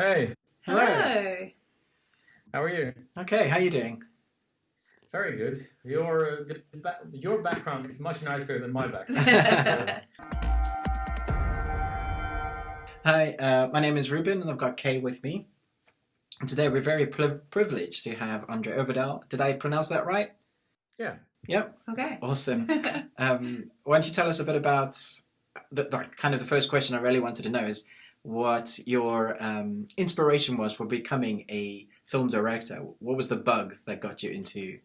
Hey, Hello. Hello. how are you? Okay, how you doing? Very good. Your background is much nicer than my background. Hi, my name is Ruben, and I've got Kay with me. And today we're very privileged to have André Øvredal. Did I pronounce that right? Yeah. Yep. Okay. Awesome. Why don't you tell us a bit about the first question I really wanted to know is what your inspiration was for becoming a film director. What was the bug that got you into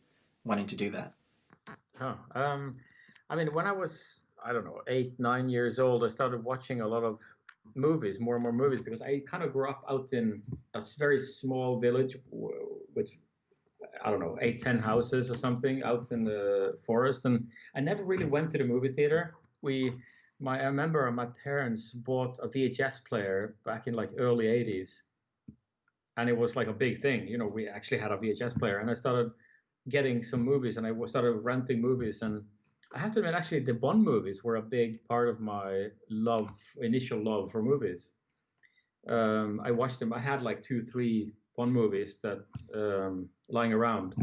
wanting to do that? Oh, I mean, when I was, I don't know, 8, 9 years old, I started watching a lot of movies, more and more movies, because I kind of grew up out in a very small village with, I don't know, 8, 10 houses or something out in the forest, and I never really went to the movie theater. I remember my parents bought a VHS player back in like early 80s, and it was like a big thing. We actually had a VHS player, and I started getting some movies, and I started renting movies. And I have to admit, actually, the Bond movies were a big part of my initial love for movies. I watched them. I had like 2, 3 Bond movies that lying around,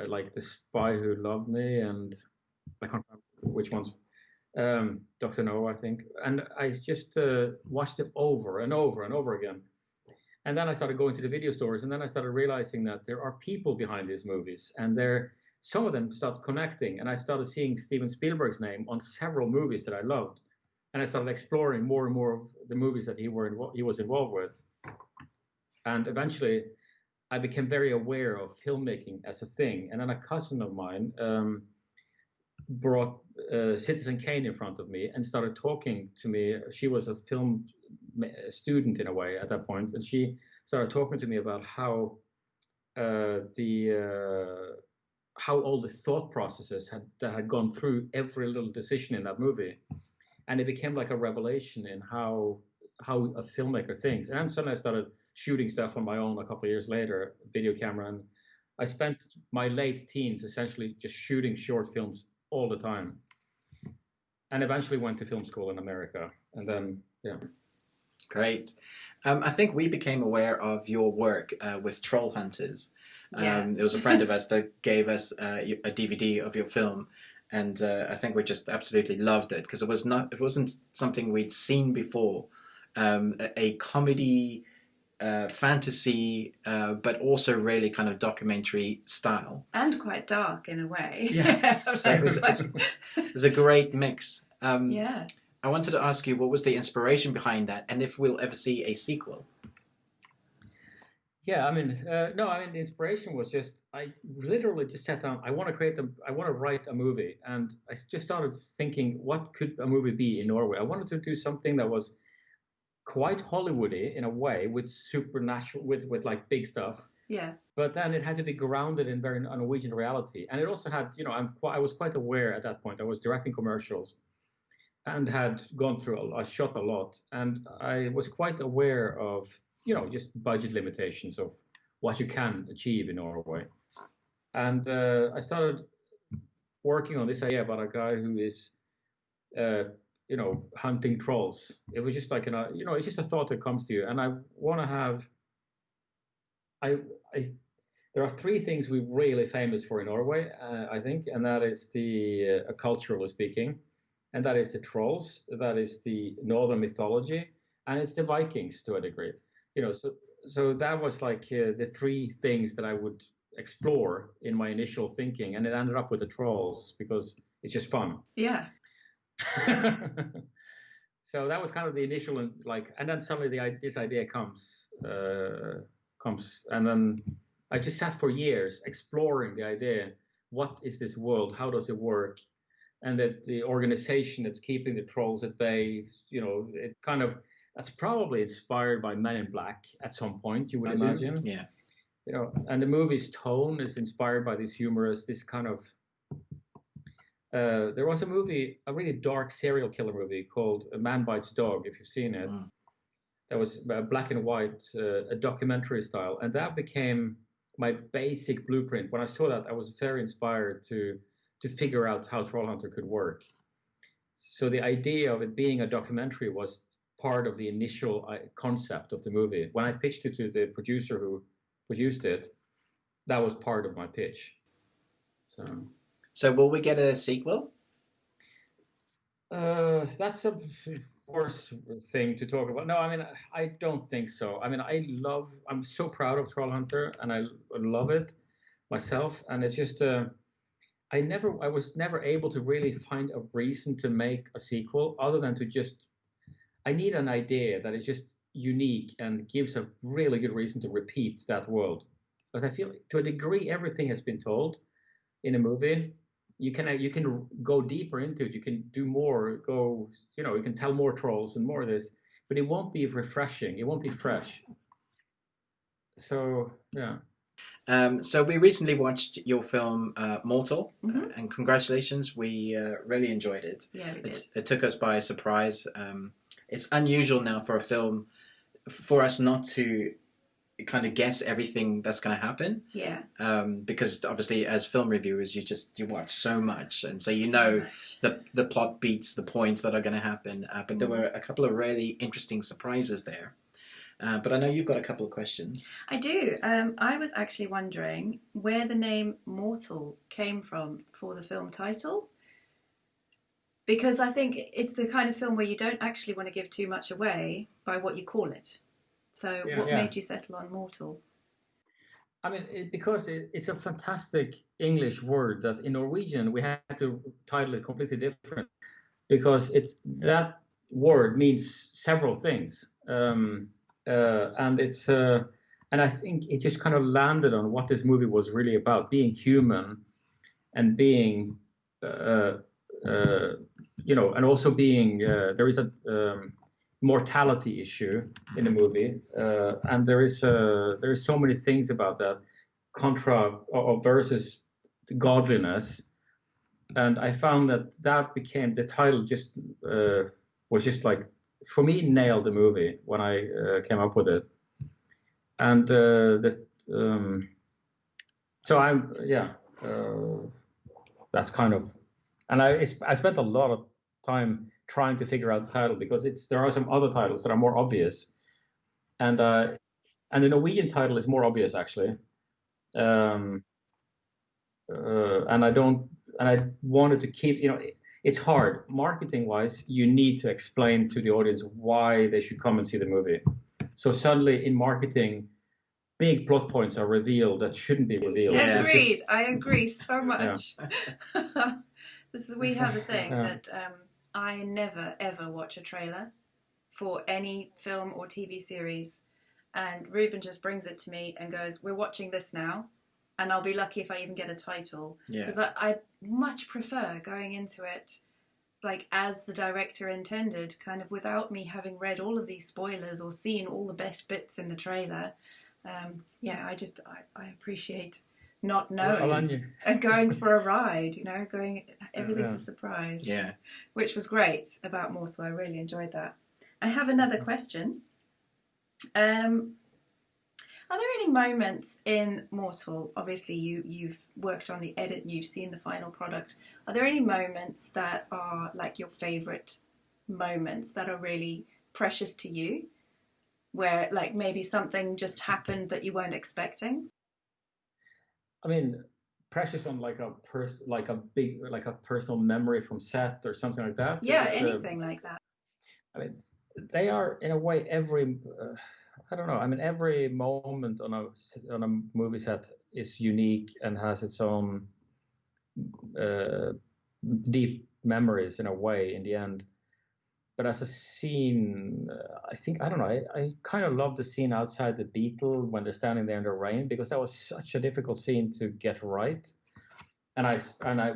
like The Spy Who Loved Me, and I can't remember which ones. Doctor No, I think, and I just watched them over and over and over again. And then I started going to the video stores, and then I started realizing that there are people behind these movies, and some of them started connecting, and I started seeing Steven Spielberg's name on several movies that I loved, and I started exploring more and more of the movies that he was involved with, and eventually I became very aware of filmmaking as a thing. And then a cousin of mine brought Citizen Kane in front of me and started talking to me. She was a film student in a way at that point, and she started talking to me about how all the thought processes that had gone through every little decision in that movie, and it became like a revelation in how a filmmaker thinks. And then suddenly I started shooting stuff on my own a couple of years later, video camera, and I spent my late teens essentially just shooting short films all the time, and eventually went to film school in America, and then yeah. Great. I think we became aware of your work with Troll Hunters. Yeah. There was a friend of us that gave us a DVD of your film, and I think we just absolutely loved it because it wasn't something we'd seen before. A comedy, fantasy, but also really kind of documentary style. And quite dark in a way. Yeah, so it's a great mix. Yeah. I wanted to ask you what was the inspiration behind that, and if we'll ever see a sequel. Yeah, I mean, no, I mean the inspiration was just I literally just sat down. I want to write a movie, and I just started thinking, what could a movie be in Norway? I wanted to do something that was quite Hollywoody in a way, with supernatural, with like big stuff. Yeah. But then it had to be grounded in very Norwegian reality, and it also had, I was quite aware at that point. I was directing commercials and had gone through I shot a lot, and I was quite aware of just budget limitations of what you can achieve in Norway. And I started working on this idea about a guy who is hunting trolls. It was just like it's just a thought that comes to you, and I want to have I there are 3 things we're really famous for in Norway, I think, and that is the culturally speaking, and that is the trolls, that is the northern mythology, and it's the Vikings to a degree. So that was like the 3 things that I would explore in my initial thinking, and it ended up with the trolls because it's just fun. Yeah. So that was kind of the initial, and then suddenly this idea comes, and then I just sat for years exploring the idea. What is this world? How does it work? And that the organization that's keeping the trolls at bay, it's kind of, that's probably inspired by Men in Black at some point, you would imagine. Yeah. And the movie's tone is inspired by this kind of. There was a really dark serial killer movie called A Man Bites Dog, if you've seen it. That was black and white, a documentary style, and that became my basic blueprint. When I saw that, I was very inspired to figure out how Trollhunter could work. So the idea of it being a documentary was part of the initial concept of the movie. When I pitched it to the producer who produced it, that was part of my pitch. So will we get a sequel? That's a worse thing to talk about. No, I mean, I don't think so. I mean, I'm so proud of Trollhunter, and I love it myself. And it's just, I was never able to really find a reason to make a sequel other than to just, I need an idea that is just unique and gives a really good reason to repeat that world. Because I feel to a degree, everything has been told in a movie. You can go deeper into it. You can do more. You can tell more trolls and more of this, but it won't be refreshing. It won't be fresh. So yeah. So we recently watched your film Mortal, Mm-hmm. and congratulations. We really enjoyed it. Yeah, we did. It took us by surprise. It's unusual now for a film for us not to kind of guess everything that's going to happen. Yeah. Because obviously, as film reviewers, you watch so much, and so you So know much. the plot beats, the points that are going to happen. But there were a couple of really interesting surprises there. But I know you've got a couple of questions. I do. I was actually wondering where the name Mortal came from for the film title. Because I think it's the kind of film where you don't actually want to give too much away by what you call it. So what made you settle on Mortal? I mean, because it's a fantastic English word that in Norwegian we had to title it completely different, because that word means several things, and I think it just kind of landed on what this movie was really about: being human, and being, and also being. There is a mortality issue in the movie, and there is so many things about that contra or versus godliness, and I found that became the title. Just was just like, for me, nailed the movie when I came up with it, and so I'm that's kind of, and I spent a lot of time trying to figure out the title, because there are some other titles that are more obvious, and the Norwegian title is more obvious actually, and I wanted to keep, it's hard marketing wise. You need to explain to the audience why they should come and see the movie. So suddenly in marketing, big plot points are revealed that shouldn't be revealed. Yeah. Agreed. I agree so much. Yeah. We have a thing that I never ever watch a trailer for any film or TV series, and Ruben just brings it to me and goes, "We're watching this now," and I'll be lucky if I even get a title, because I much prefer going into it like as the director intended, kind of without me having read all of these spoilers or seen all the best bits in the trailer. I appreciate not knowing and going for a ride, everything's a surprise. Yeah. Which was great about Mortal. I really enjoyed that. I have another question. Are there any moments in Mortal, obviously you've worked on the edit and you've seen the final product, are there any moments that are like your favourite moments that are really precious to you, where like maybe something just happened that you weren't expecting? I mean, precious on like a personal memory from set or something like that. Yeah, anything like that. I mean, they are in a way every. I don't know. I mean, every moment on a movie set is unique and has its own deep memories in a way. In the end, but as a scene, I don't know. I kind of love the scene outside the Beetle when they're standing there in the rain, because that was such a difficult scene to get right. And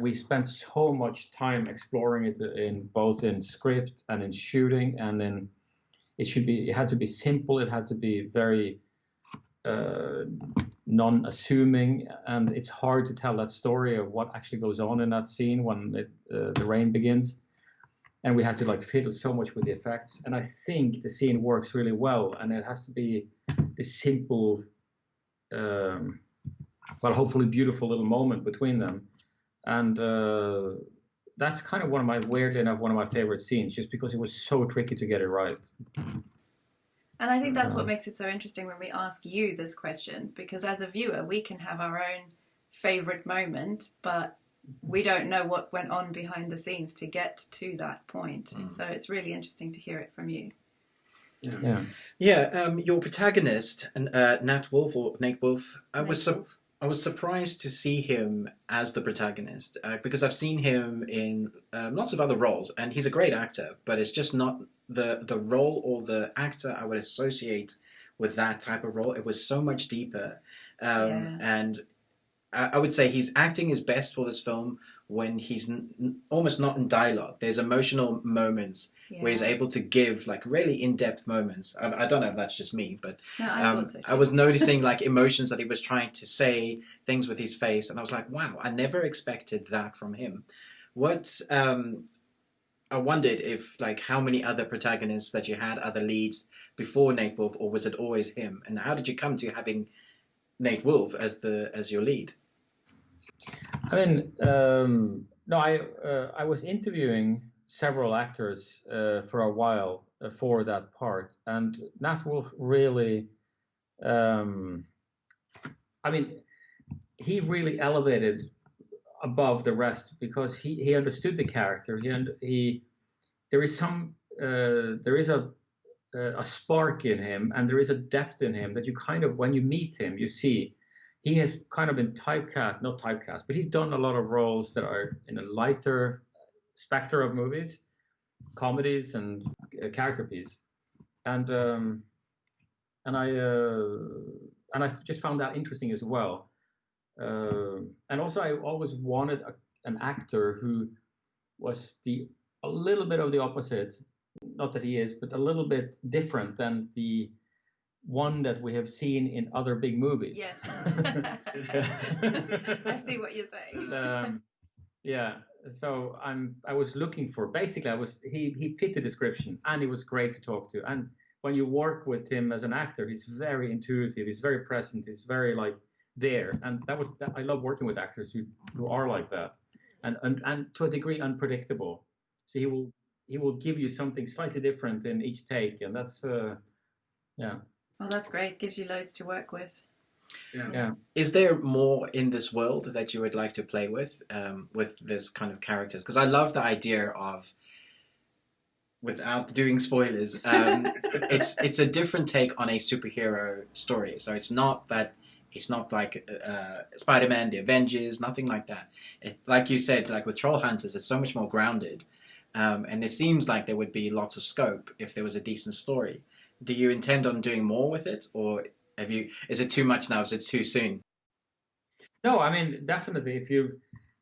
we spent so much time exploring it in both in script and in shooting, and then it had to be simple. It had to be very non-assuming, and it's hard to tell that story of what actually goes on in that scene when the rain begins. And we had to like fiddle so much with the effects. And I think the scene works really well, and it has to be this simple, hopefully beautiful little moment between them. And that's kind of weirdly enough, one of my favorite scenes, just because it was so tricky to get it right. And I think that's what makes it so interesting when we ask you this question, because as a viewer, we can have our own favorite moment, but we don't know what went on behind the scenes to get to that point. So it's really interesting to hear it from you. Your protagonist, Nat Wolf or Nate Wolf, I was surprised to see him as the protagonist because I've seen him in lots of other roles, and he's a great actor, but it's just not the role or the actor I would associate with that type of role. It was so much deeper, and I would say his acting is best for this film when he's almost not in dialogue. There's emotional moments where he's able to give like really in-depth moments. I don't know if that's just me, but I was noticing like emotions that he was trying to say, things with his face, and I was like, wow, I never expected that from him. I wondered if like how many other protagonists that you had, other leads before Nate Wolf, or was it always him? And how did you come to having Nate Wolf as your lead? I mean, no, I was interviewing several actors for a while for that part, and Nat Wolf really, I mean, he really elevated above the rest because he understood the character. There is a spark in him, and there is a depth in him that you kind of, when you meet him, you see. He has kind of been not typecast, but he's done a lot of roles that are in a lighter spectrum of movies, comedies, and character piece. And I just found that interesting as well. And also, I always wanted an actor who was a little bit of the opposite. Not that he is, but a little bit different than the one that we have seen in other big movies. Yes. I see what you're saying. So I was looking for, basically he fit the description, and he was great to talk to. And when you work with him as an actor, he's very intuitive, he's very present, he's very like there. And I love working with actors who are like that. And to a degree unpredictable. So he will give you something slightly different in each take, and that's Well, that's great. Gives you loads to work with. Yeah. Is there more in this world that you would like to play with this kind of characters? Because I love the idea of, without doing spoilers, it's a different take on a superhero story. So it's not like Spider-Man, the Avengers, nothing like that. Like you said, like with Troll Hunters, it's so much more grounded. And it seems like there would be lots of scope if there was a decent story. Do you intend on doing more with it, or is it too much now? Is it too soon? No, I mean, definitely.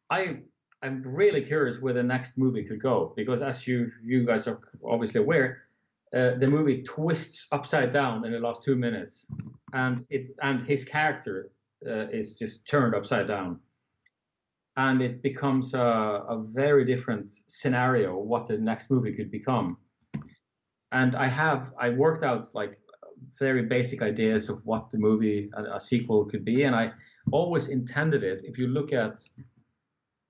I'm really curious where the next movie could go, because as you guys are obviously aware, the movie twists upside down in the last 2 minutes, and his character is just turned upside down, and it becomes a very different scenario what the next movie could become. And I worked out like very basic ideas of what the movie, a sequel could be, and I always intended it. If you look at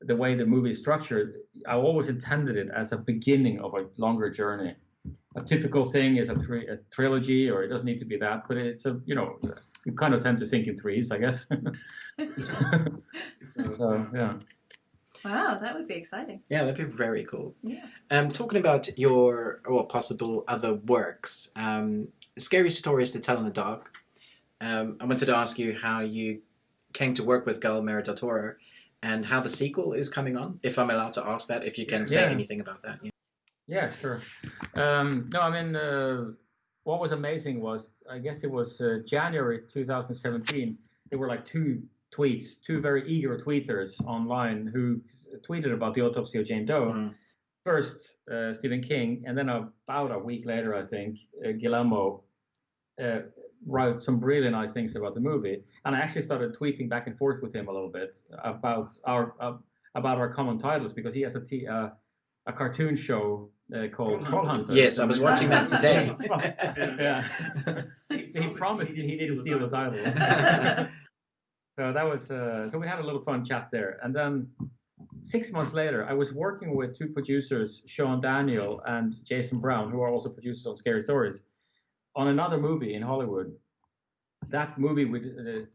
the way the movie is structured, I always intended it as a beginning of a longer journey. A typical thing is a trilogy, or it doesn't need to be that, but it's you kind of tend to think in threes, I guess. So yeah. Wow, that would be exciting. Yeah, that'd be very cool. Yeah. Talking about your possible other works, Scary Stories to Tell in the Dark. I wanted to ask you how you came to work with Guillermo del Toro, and how the sequel is coming on. If I'm allowed to ask that, if you can say anything about that. Yeah, sure. No, I mean, what was amazing was, I guess it was January 2017. There were like two very eager tweeters online who tweeted about the autopsy of Jane Doe. Mm. First, Stephen King, and then about a week later, I think, Guillermo wrote some really nice things about the movie. And I actually started tweeting back and forth with him a little bit about our common titles, because he has a cartoon show called Troll Hunters. Yes, I was watching that today. Yeah. So he promised me he didn't steal the title. So that was so we had a little fun chat there, and then 6 months later, I was working with two producers, Sean Daniel and Jason Brown, who are also producers on Scary Stories, on another movie in Hollywood. That movie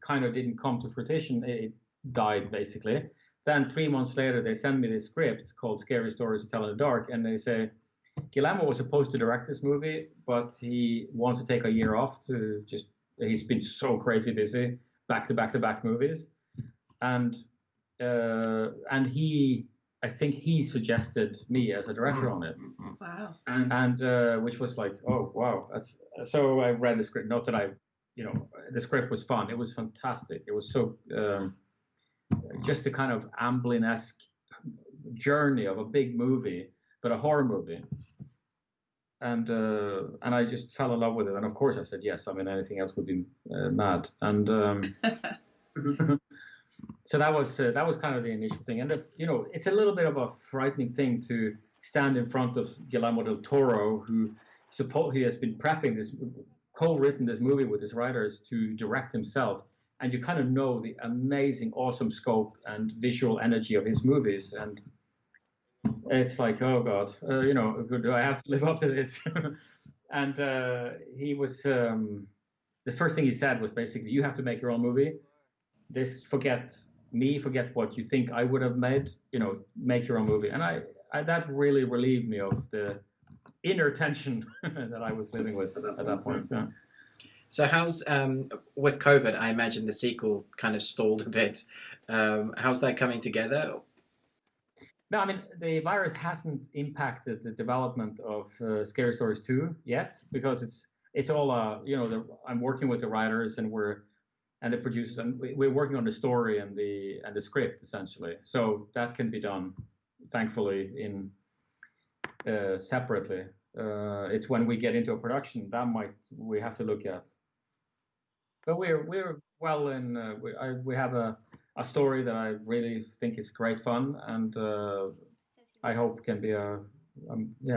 kind of didn't come to fruition. It died, basically. Then 3 months later, they send me this script called Scary Stories to Tell in the Dark, and they say, Guillermo was supposed to direct this movie, but he wants to take a year off he's been so crazy busy, back to back to back movies. And I think he suggested me as a director on it. Wow. And which was like, oh, wow. So I read the script. Not that the script was fun. It was fantastic. It was so, just a kind of Amblin-esque journey of a big movie, but a horror movie. And I just fell in love with it. And of course I said yes. I mean, anything else would be mad. And so that was kind of the initial thing. And it's a little bit of a frightening thing to stand in front of Guillermo del Toro, who has been prepping co-written this movie with his writers to direct himself. And you kind of know the amazing, awesome scope and visual energy of his movies. And it's like, oh God, do I have to live up to this? And he was, the first thing he said was basically, you have to make your own movie. Forget me, forget what you think I would have made, make your own movie. And I that really relieved me of the inner tension that I was living with at that point. Yeah. So how's, with COVID, I imagine the sequel kind of stalled a bit. How's that coming together? No, I mean, the virus hasn't impacted the development of Scary Stories 2 yet, because it's all, I'm working with the writers and the producers, and we're working on the story and the script, essentially. So that can be done, thankfully, in separately. It's when we get into a production we have to look at. But we're well in. We have a story that I really think is great fun, and I hope can be a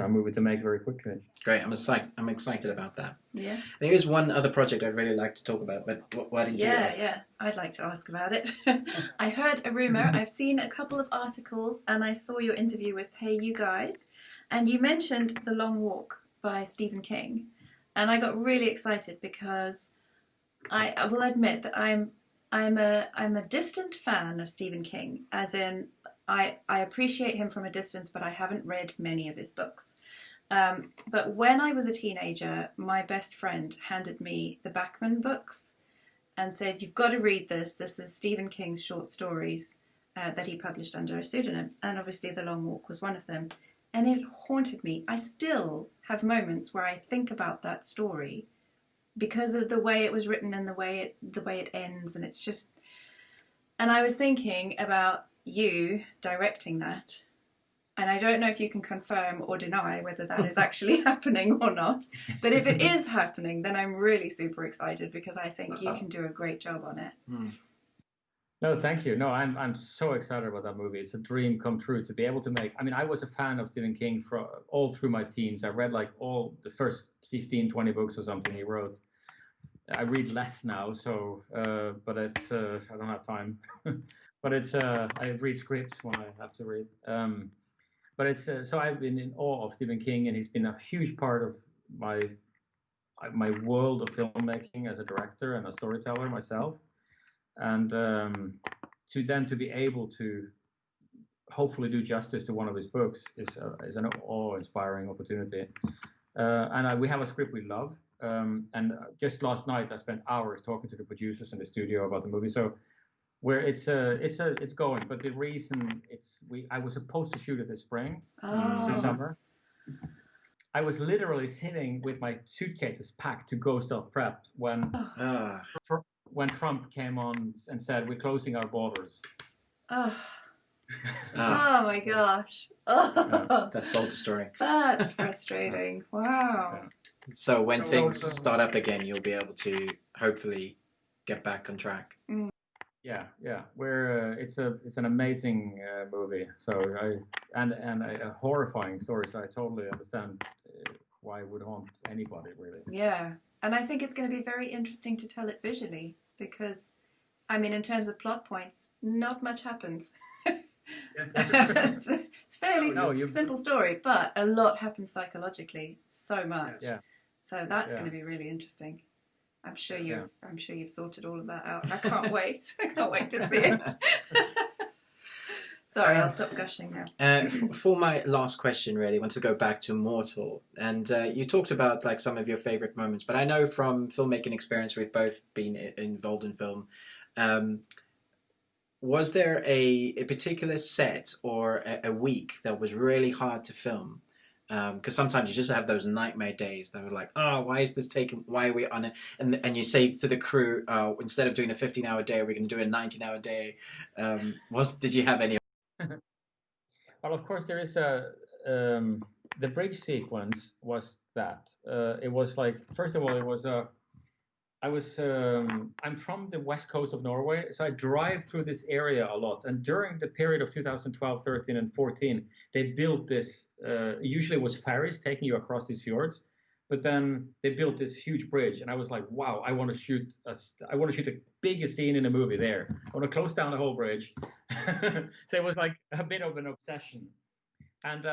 movie to make very quickly. Great, I'm excited about that. Yeah. There is one other project I'd really like to talk about, but why don't you ask? Yeah, I'd like to ask about it. I heard a rumor. I've seen a couple of articles, and I saw your interview with Hey You Guys, and you mentioned The Long Walk by Stephen King, and I got really excited because I will admit that I'm a distant fan of Stephen King, as in I appreciate him from a distance, but I haven't read many of his books. But when I was a teenager, my best friend handed me the Bachman books and said, you've got to read this. This is Stephen King's short stories that he published under a pseudonym. And obviously The Long Walk was one of them. And it haunted me. I still have moments where I think about that story because of the way it was written and the way it ends. And it's just... And I was thinking about you directing that, and I don't know if you can confirm or deny whether that is actually happening or not, but if it is happening, then I'm really super excited because I think you can do a great job on it. No, thank you. No, I'm so excited about that movie. It's a dream come true to be able to make. I mean, I was a fan of Stephen King all through my teens. I read like all the first 15, 20 books or something he wrote. I read less now, so but it's I don't have time. But it's I read scripts when I have to read. But it's so I've been in awe of Stephen King, and he's been a huge part of my world of filmmaking as a director and a storyteller myself. And to be able to hopefully do justice to one of his books is an awe-inspiring opportunity. And we have a script we love. And just last night, I spent hours talking to the producers in the studio about the movie. So, where it's going, but the reason I was supposed to shoot it this spring, this summer. I was literally sitting with my suitcases packed to go start prep when Trump came on and said we're closing our borders. Oh my gosh! Oh. That's soul destroying. That's frustrating. Wow. So when things start up again, you'll be able to hopefully get back on track. Yeah. It's an amazing movie. So and a horrifying story. So I totally understand why it would haunt anybody, really. Yeah, and I think it's going to be very interesting to tell it visually because, I mean, in terms of plot points, not much happens. it's a fairly No, simple story, but a lot happens psychologically, so much. Yeah. So that's going to be really interesting. I'm sure you've sorted all of that out. I can't wait. I can't wait to see it. Sorry, I'll stop gushing now. For my last question, really, I want to go back to Mortal. And you talked about like some of your favorite moments, but I know from filmmaking experience, we've both been involved in film. Was there a particular set or a week that was really hard to film? Because sometimes you just have those nightmare days that were like, oh, why is this taking, why are we on it? And you say to the crew, instead of doing a 15-hour day, we're going to do a 19-hour day. Did you have any? Well, of course, there is the bridge sequence was that. It was like, first of all, it was I'm from the west coast of Norway, so I drive through this area a lot. And during the period of 2012, 13, and 14, they built this, usually it was ferries taking you across these fjords, but then they built this huge bridge. And I was like, wow, I want to shoot the biggest scene in a movie there. I want to close down the whole bridge. So it was like a bit of an obsession. And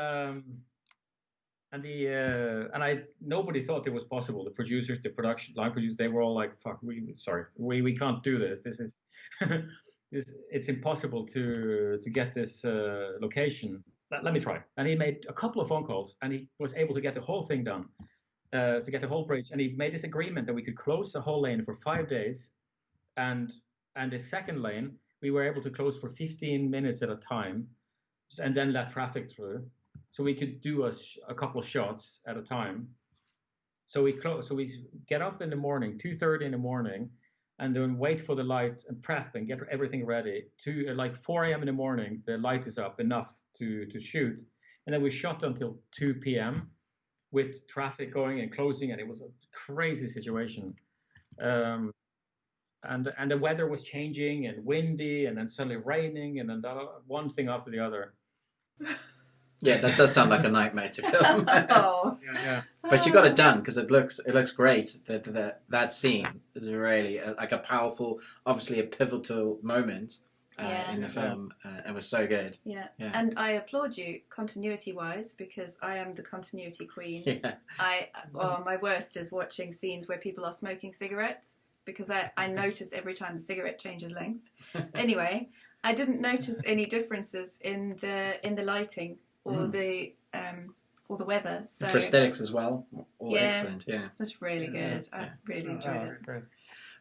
nobody thought it was possible. The producers, the production line producers, they were all like, "Fuck, we can't do this. This is it's impossible to get this location. Let me try." And he made a couple of phone calls, and he was able to get the whole thing done, to get the whole bridge. And he made this agreement that we could close the whole lane for 5 days, and the second lane we were able to close for 15 minutes at a time, and then let traffic through. So we could do a couple of shots at a time. So we get up in the morning, 2:30 in the morning, and then wait for the light and prep and get everything ready. To like 4 a.m. in the morning, the light is up enough to shoot, and then we shot until 2 p.m. with traffic going and closing, and it was a crazy situation. And the weather was changing and windy, and then suddenly raining, and then one thing after the other. Yeah, that does sound like a nightmare to film. Oh. Yeah. But you got it done because it looks great. That scene is really like a powerful, obviously a pivotal moment in the film. It was so good. Yeah, and I applaud you continuity-wise because I am the continuity queen. Yeah. My worst is watching scenes where people are smoking cigarettes because I notice every time the cigarette changes length. Anyway, I didn't notice any differences in the lighting or the weather. So the prosthetics as well. All excellent. Yeah, it was really good. I really enjoyed it. Great.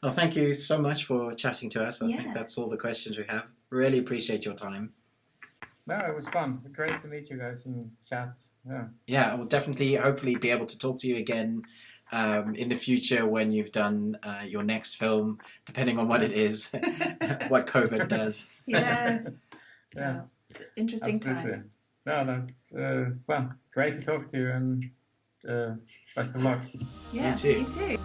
Well, thank you so much for chatting to us. I think that's all the questions we have. Really appreciate your time. No, it was fun. Great to meet you guys and chat. Yeah, I will definitely, hopefully, be able to talk to you again in the future when you've done your next film, depending on what it is, what COVID does. Yeah. It's interesting times. No, well, great to talk to you, and best of luck. Yeah, you too. You too.